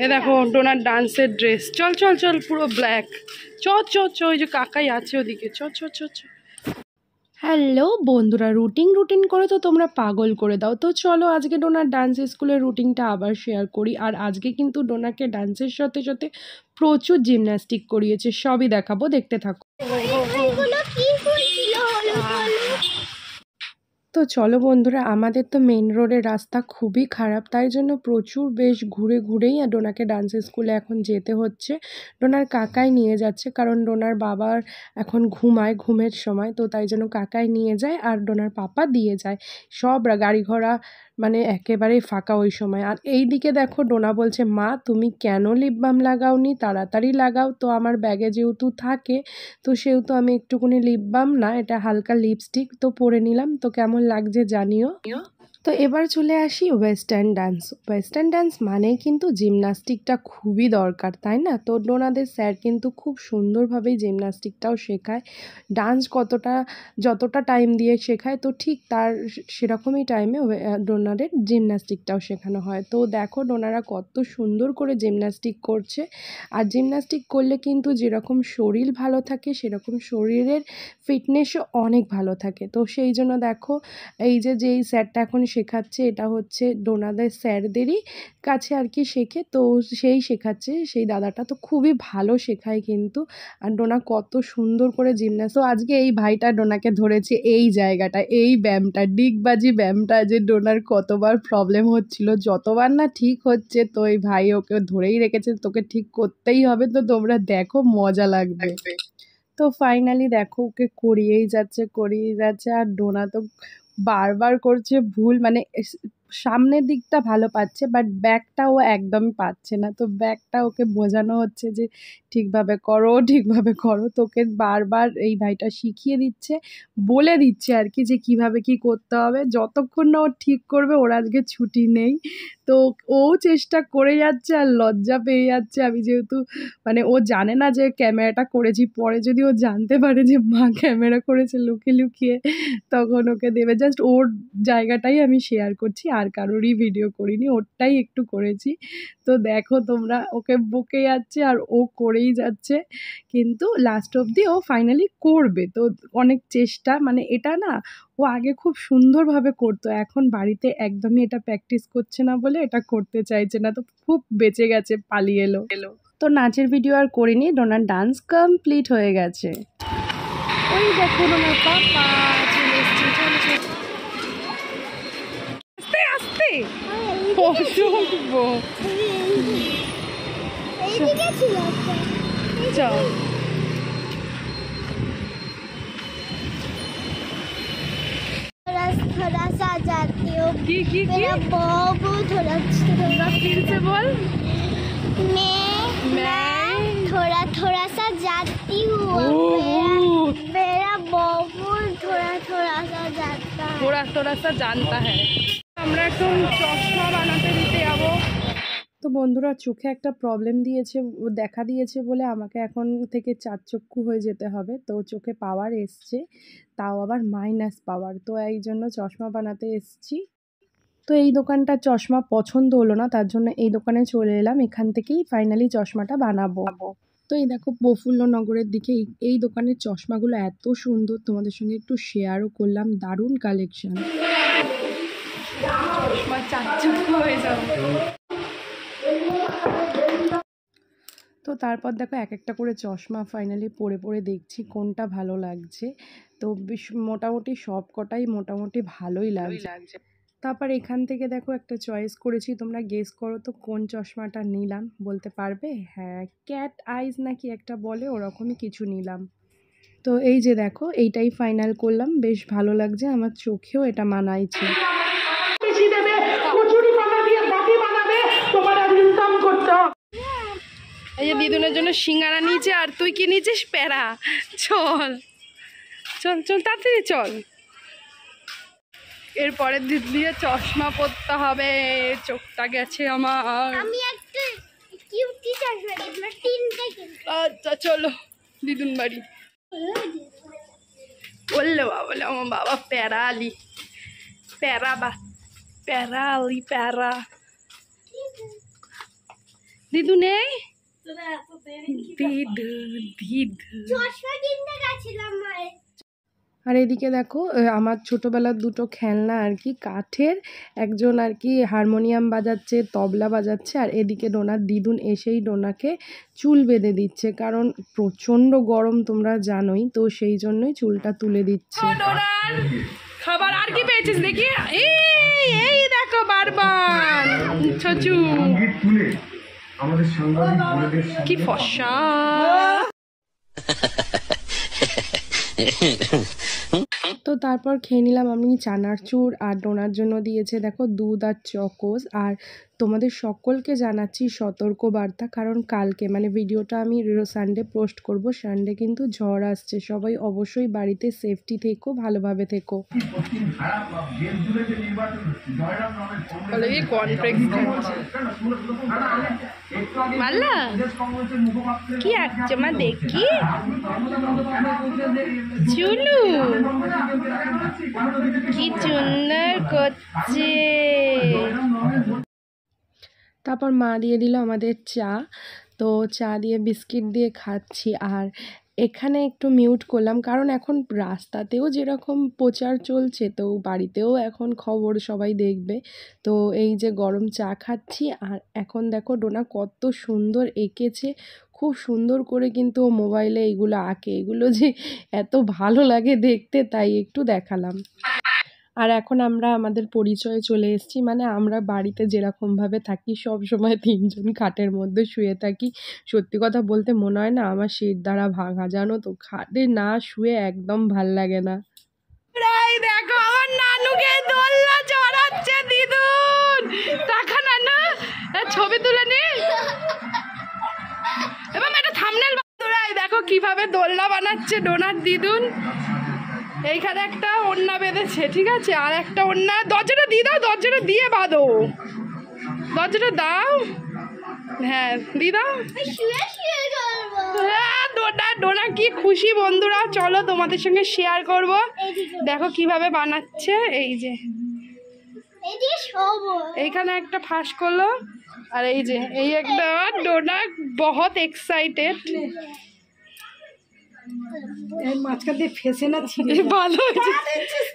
এ দেখো ডোনার ডান্সের ড্রেস। চল চল চল, পুরো ব্ল্যাক। চ চ চ, ওই যে কাকাই আছে ওদিকে। চ চ চ চ। হ্যালো বন্ধুরা, রুটিন করে তো তোমরা পাগল করে দাও। তো চলো আজকে ডোনার ডান্স স্কুলের রুটিনটা আবার শেয়ার করি। আর আজকে কিন্তু ডোনাকে ডান্সের সাথে সাথে প্রচুর জিমন্যাস্টিক করিয়েছে, সবই দেখাবো, দেখতে থাকো। তো চলো বন্ধুরা, আমাদের তো মেন রোডের রাস্তা খুবই খারাপ, তাই জন্য প্রচুর বেশ ঘুরে ঘুরেই ডোনাকে ডান্স স্কুলে এখন যেতে হচ্ছে। ডোনার কাকাই নিয়ে যাচ্ছে, কারণ ডোনার বাবার এখন ঘুমের সময়, তো তাই জন্য কাকাই নিয়ে যায় আর ডোনার পাপা দিয়ে যায়। সব গাড়ি ঘোড়া মানে একেবারেই ফাঁকা ওই সময়। আর এই দিকে দেখো ডোনা বলছে, মা তুমি কেন লিপ বাম লাগাওনি, তাড়াতাড়ি লাগাও। তো আমার ব্যাগে যেহেতু থাকে, তো সেহেতু আমি একটুকুনি লিপ বাম না, এটা হালকা লিপস্টিক তো পরে নিলাম। তো কেমন লাগছে জানিও। তো এবার চলে আসি ওয়েস্টার্ন ডান্স। ওয়েস্টার্ন ডান্স মানেই কিন্তু জিমনাস্টিকটা খুবই দরকার, তাই না? তো ডোনাদের স্যার কিন্তু খুব সুন্দরভাবেই জিমনাস্টিকটাও শেখায়। ডান্স যতটা টাইম দিয়ে শেখায়, তো ঠিক তার সেরকমই টাইমে ডোনাদের জিমনাস্টিকটাও শেখানো হয়। তো দেখো ডোনারা কত সুন্দর করে জিমনাস্টিক করছে। আর জিমনাস্টিক করলে কিন্তু যেরকম শরীর ভালো থাকে, সেরকম শরীরের ফিটনেসও অনেক ভালো থাকে। তো সেই জন্য দেখো এই যেই স্যারটা এখন শেখাচ্ছে, এটা হচ্ছে ডোনাদের স্যারদেরই কাছে আর কি শেখে, তো সেই শেখাচ্ছে সেই দাদাটা। তো খুবই ভালো শেখায় কিন্তু। আর ডোনা কত সুন্দর করে জিমনাস্ট। তো আজকে এই ভাইটা ডোনাকে ধরেছে এই জায়গাটা, এই ব্যায়ামটা, ডিগবাজি ব্যায়ামটা, যে ডোনার কতবার প্রবলেম হচ্ছিল, যতবার না ঠিক হচ্ছে। তো এই ভাই ওকে ধরেই রেখেছে, তোকে ঠিক করতেই হবে। তো তোমরা দেখো, মজা লাগবে। তো ফাইনালি দেখো ওকে করিয়েই যাচ্ছে। আর ডোনা তো বারবার করছে ভুল, মানে সামনের দিকটা ভালো পাচ্ছে, বাট ব্যাকটা ও একদমই পাচ্ছে না। তো ব্যাকটা ওকে বোঝানো হচ্ছে যে ঠিকভাবে করো। তোকে বারবার এই ভাইটা শিখিয়ে দিচ্ছে, বলে দিচ্ছে আর কি, যে কিভাবে কি করতে হবে। যতক্ষণ না ও ঠিক করবে, ওর আজকে ছুটি নেই। তো ও চেষ্টা করে যাচ্ছে আর লজ্জা পেয়ে যাচ্ছে। আমি যেহেতু মানে ও জানে না যে ক্যামেরাটা করেছি, পরে যদি ও জানতে পারে যে মা ক্যামেরা করেছে লুকিয়ে, তখন ওকে দেবে। জাস্ট ওর জায়গাটাই আমি শেয়ার করছি, আর কারোরই ভিডিও করিনি, ওরটাই একটু করেছি। তো দেখো তোমরা, ওকে বকে যাচ্ছে আর ও করেই যাচ্ছে, কিন্তু লাস্ট অবধি ও ফাইনালি করবে। তো অনেক চেষ্টা, মানে এটা না ও আগে খুব সুন্দরভাবে করতো, এখন বাড়িতে একদমই এটা প্র্যাকটিস করছে না বলে এটা করতে চাইছে না। তো খুব বেঁচে গেছে, পালিয়ে এলো। তো নাচের ভিডিও আর করিনি, ডোনার ডান্স কমপ্লিট হয়ে গেছে। ওই দেখো ডোনার পাপা চলে এসছে। আস্তে আস্তে অসম্ভব। চল थोड़ा सा जाती हूँ की मेरा बाबू थोड़ा फिर से बोल। मैं थोड़ा सा जाती हूँ, मेरा बाबू थोड़ा सा जाता है, थोड़ा सा जानता है। আমরা এখন চশমা বানাতে দিতে যাবো। তো বন্ধুরা, চোখে একটা প্রবলেম দেখা দিয়েছে বলে আমাকে এখন থেকে চারচক্ষু হয়ে যেতে হবে। তো চোখে পাওয়ার এসছে, তাও আবার মাইনাস পাওয়ার। তো এই জন্য চশমা বানাতে এসছি। তো এই দোকানটার চশমা পছন্দ হলো না, তার জন্য এই দোকানে চলে এলাম। এখান থেকেই ফাইনালি চশমাটা বানাবো। তো এই দেখো প্রফুল্লনগরের দিকে এই দোকানের চশমাগুলো এত সুন্দর, তোমাদের সঙ্গে একটু শেয়ারও করলাম। দারুণ কালেকশন। চশমা চারচক্ষু হয়ে যাবে। তো তারপর দেখো এক একটা করে চশমা ফাইনালি পরে দেখছি কোনটা ভালো লাগছে। তো মোটামুটি সব কটাই মোটামুটি ভালোই লাগছে। তারপর এখান থেকে দেখো একটা চয়েস করেছি, তোমরা গেস করো তো কোন চশমাটা নিলাম, বলতে পারবে? হ্যাঁ, ক্যাট আইজ নাকি একটা বলে, ওরকমই কিছু নিলাম। তো এই যে দেখো, এইটাই ফাইনাল করলাম, বেশ ভালো লাগছে, আমার চোখেও এটা মানাইছে। এই যে দিদুনের জন্য সিঙ্গারা নিয়েছে, আর তুই কি নিয়েছিস? প্যারা। চল চল চল তাড়াতাড়ি চল। এরপরে দিদির চশমা পরতে হবে, চোখটা গেছে আমার। আমি একটা কিউটি চশমা কিনবো, তিনটে কিনবো। আচ্ছা চলো দিদুন বাড়ি। বললো আমার বাবা প্যারা আলি, প্যারা। দিদু নেই, দিদু দিদু। চশমা কিনতে গেছিলাম মায়ের। আর এদিকে দেখো আমার ছোটোবেলার দুটো খেলনা আর কি কাঠের, একজন আর কি হারমোনিয়াম বাজাচ্ছে, তবলা বাজাচ্ছে, আর এদিকে ডোনার দিদুন এসেই ডোনাকে চুল বেঁধে দিচ্ছে, কারণ প্রচণ্ড গরম তোমরা জানোই, তো সেই জন্যই চুলটা তুলে দিচ্ছে। খাবার আর কি পেয়েছিস দেখি, এই দেখো বারবার ছচু কি ফর্সা। তো তারপর খেয়ে নিলাম আমি চানাচুর, আর ডোনার জন্য দিয়েছে দেখো দুধ আর চকোস। আর তোমাদের সকলকে জানাচ্ছি সতর্কবার্তা, কারণ কালকে মানে ভিডিওটা আমি সানডে পোস্ট করব, সানডে কিন্তু ঝড় আসছে, সবাই অবশ্যই বাড়িতে সেফটি থেকো, ভালোভাবে থেকো। কি আসছে মা দেখি, চুলু কি সুন্দর করছে। তারপর মা দিয়ে দিল আমাদের চা, তো চা দিয়ে বিস্কিট দিয়ে খাচ্ছি। আর এখানে একটু মিউট করলাম, কারণ এখন রাস্তাতেও যেরকম প্রচার চলছে, তো বাড়িতেও এখন খবর সবাই দেখবে। তো এই যে গরম চা খাচ্ছি, আর এখন দেখো ডোনা কত সুন্দর এঁকেছে, খুব সুন্দর করে কিন্তু ও মোবাইলে এইগুলো আঁকে, এগুলো যে এত ভালো লাগে দেখতে, তাই একটু দেখালাম। আর এখন আমরা আমাদের পরিচয়ে চলে এসেছি, মানে আমরা বাড়িতে যেরকমভাবে থাকি সব সময় তিনজন খাটের মধ্যে শুয়ে থাকি। সত্যি কথা বলতে মনে হয় না আমার শির দ্বারা ভাঙা, জানো তো, খাটে না শুয়ে একদম ভাল লাগে না। দেখো আমার নানুকে দোলনা চড়াচ্ছে দিদুন, টাকা নানু ছবি তুলে নি এবং একটা থাম্বনেল বানাই, দেখো কিভাবে দোলনা বানাচ্ছে ডোনার দিদুন। এইখানে একটা ওড়না বেঁধেছে, ঠিক আছে, আর একটা ওড়না, দরজাটা দিয়ে দাও, দরজাটা দিয়ে বাঁধো, দরজাটা দাও, হ্যাঁ দিয়ে দাও। ডোনা ডোনা কি খুশি বন্ধুরা, চলো তোমাদের সঙ্গে শেয়ার করব, দেখো কিভাবে বানাচ্ছে। এই যে এইখানে একটা ফাঁস করলো, আর এই যে এই একটা, ডোনা বহুত এক্সাইটেড। মাঝখান দিয়ে ফেসে না ছিল, ভালো হয়েছে,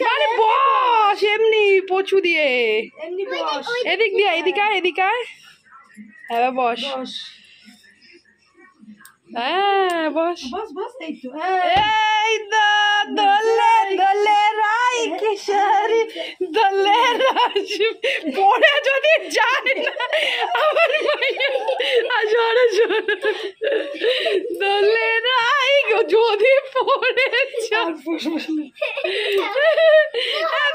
মানে বস এমনি পচু দিয়ে, এদিক দিয়ে এদিকে এদিকে, হ্যাঁ বস, হ্যাঁ বস, এই তো দোলে দোলে রাই কিশোরী, দোলে রাশি পড়ে যদি যায় না আমার মায়ের আসরে দোলে রাই যদি পড়ে যায়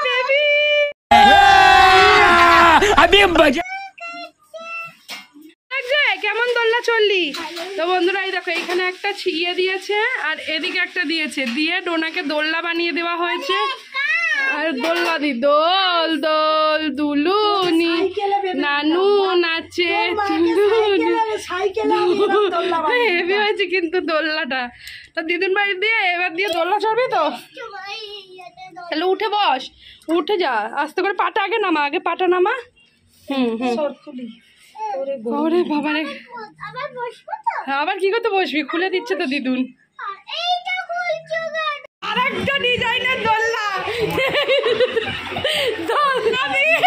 বেবি আমি বাজা। কেমন দোলনা চললি? তো বন্ধুরা এই দেখো এইখানে একটা ছিঁড়িয়ে দিয়েছে, আর এদিকে একটা দিয়েছে, দিয়ে ডোনাকে দোলনা বানিয়ে দেওয়া হয়েছে। আর দোলনা দি দোল দোল দুলুনি, নানু নাচে, হেভি হয়েছে কিন্তু দোলনাটা। তো দিদুন বাড়ি দিয়ে এবার দিয়ে দোলনা চড়বি তো, তাহলে উঠে বস, উঠে যা, আস্তে করে পাটা আগে নামা, আগে পাটা নামা। ওরে বাবারে, আবার কি করতে বসবি, খুলে দিচ্ছে তো দিদুন। আর একটা ডিজাইনের দোলনা, দোলনা দিয়ে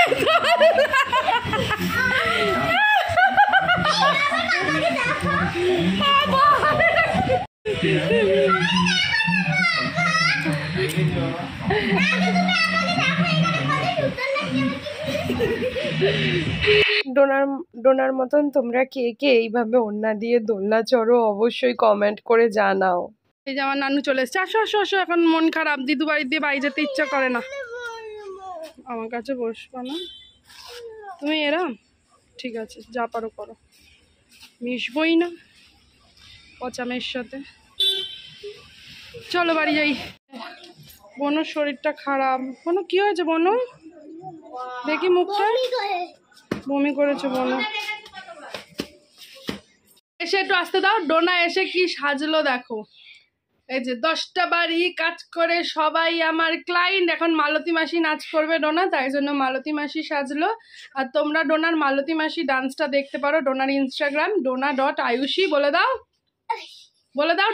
ডোনার মতন তোমরা কে কে এইভাবে ওড়না দিয়ে দোলনা চড়ো অবশ্যই কমেন্ট করে জানাও। এই যে আমার নানু চলে এসছে, আসো আসো আসো, এখন মন খারাপ, দিদু বাড়ি দিয়ে বাড়ি যেতে ইচ্ছা করে না। আমার কাছে বসবা না তুমি, এরম ঠিক আছে, যা পারো করো, মিশবই না পচামের সাথে। চলো বাড়ি যাই। বনুর শরীরটা খারাপ। বনু কি হয়েছে বনু, দেখি মুখটা, বমি করেছে বনু। এসে একটু আসতে দাও, ডোনা এসে কি সাজলো দেখো, এই যে 10টা বাড়ি কাজ করে সবাই আমার ক্লায়েন্ট। এখন মালতী মাসি নাচ করবে ডোনা, তাই জন্য মালতী মাসি সাজলো। আর তোমরা ডোনার মালতী মাসি ডান্সটা দেখতে পারো ডোনার ইনস্টাগ্রাম dona.ayushi। বলে দাও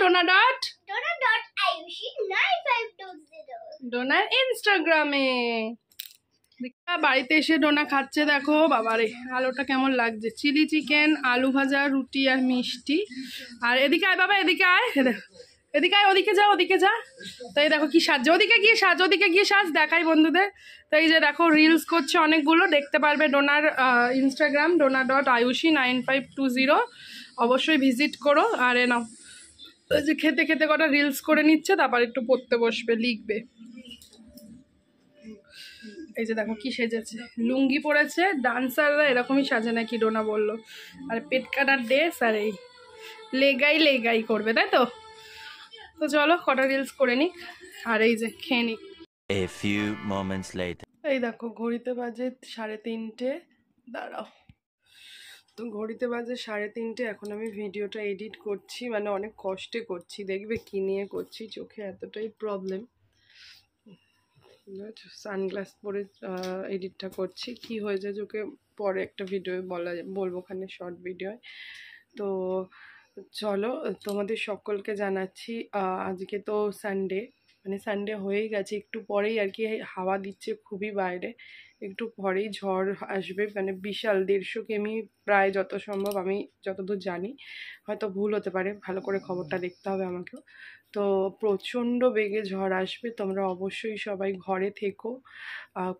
Dona.ayushi 9520 ডোনার ইনস্টাগ্রামে। বাড়িতে এসে ডোনা খাচ্ছে, দেখো বাবারে আলোটা কেমন লাগছে। চিলি চিকেন, আলু ভাজা, রুটি আর মিষ্টি। আর এদিকে আয় বাবা, এদিকে আয়, এদিকে আয়, ওদিকে যা। তাই দেখো কি সাজ, ওদিকে গিয়ে সাজ দেখাই বন্ধুদের। তো এই যে দেখো রিলস করছে অনেকগুলো, দেখতে পারবে ডোনার ইনস্টাগ্রাম dona.ayushi 9520। অবশ্যই ভিজিট করো। আর নাও ওই যে খেতে খেতে কটা রিলস করে নিচ্ছে, তারপর একটু পড়তে বসবে, লিখবে। এই যে দেখো কি সেজেছে, লুঙ্গি পরেছে। ডান্সাররা এরকমই সাজে নাকি ডোনা বললো। আর পেট কাটার ড্রেস, আর এই লেগাই করবে, তাই তো। তো চলো কটা রিলস করে নিক, আর এই যে খেয়ে নিক। A few moments later. এই দেখো ঘড়িতে বাজে 3:30। দাঁড়াও, তো ঘড়িতে বাজে 3:30। এখন আমি ভিডিওটা এডিট করছি, মানে অনেক কষ্টে করছি, দেখবে কি নিয়ে করছি, চোখে এতটাই প্রবলেম। সানগ্লাস পরে এডিটটা করছি, কি হয়েছে চোখে পরে একটা ভিডিও বলবো ওখানে, শর্ট ভিডিও। তো চলো তোমাদের সকলকে জানাচ্ছি আজকে তো সানডে, মানে সানডে হয়েই গেছে, একটু পরেই আর কি হাওয়া দিচ্ছে খুবই বাইরে, একটু পরেই ঝড় আসবে, মানে বিশাল 150 কিমি প্রায়, যত সম্ভব আমি যতদূর জানি, হয়তো ভুল হতে পারে, ভালো করে খবরটা দেখতে হবে আমাকেও। তো প্রচণ্ড বেগে ঝড় আসবে, তোমরা অবশ্যই সবাই ঘরে থেকো,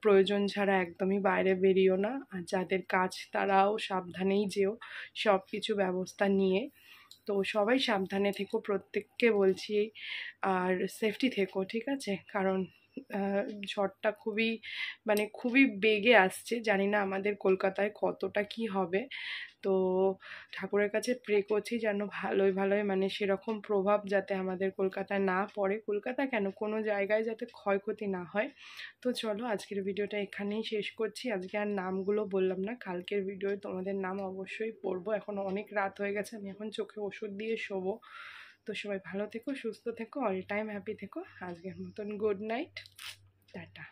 প্রয়োজন ছাড়া একদমই বাইরে বেরিও না। আর যাদের কাজ তারাও সাবধানেই যেও, সব কিছু ব্যবস্থা নিয়ে। তো সবাই সাবধানে থেকো, প্রত্যেককে বলছি। আর সেফটি থেকো, ঠিক আছে, কারণ ঝড়টা খুবই বেগে আসছে, জানি না আমাদের কলকাতায় কতটা কি হবে। তো ঠাকুরের কাছে প্রে করছি যেন ভালোই মানে সেরকম প্রভাব যাতে আমাদের কলকাতায় না পড়ে, কলকাতা কেন কোনো জায়গায় যাতে ক্ষয়ক্ষতি না হয়। তো চলো আজকের ভিডিওটা এখানেই শেষ করছি। আজকে আর নামগুলো বললাম না, কালকের ভিডিওয় তোমাদের নাম অবশ্যই পড়বো। এখন অনেক রাত হয়ে গেছে, আমি এখন চোখে ওষুধ দিয়ে শোবো। তো সবাই ভালো থেকো, সুস্থ থেকো, অল টাইম হ্যাপি থেকো। আজকের মতন গুড নাইট, টাটা।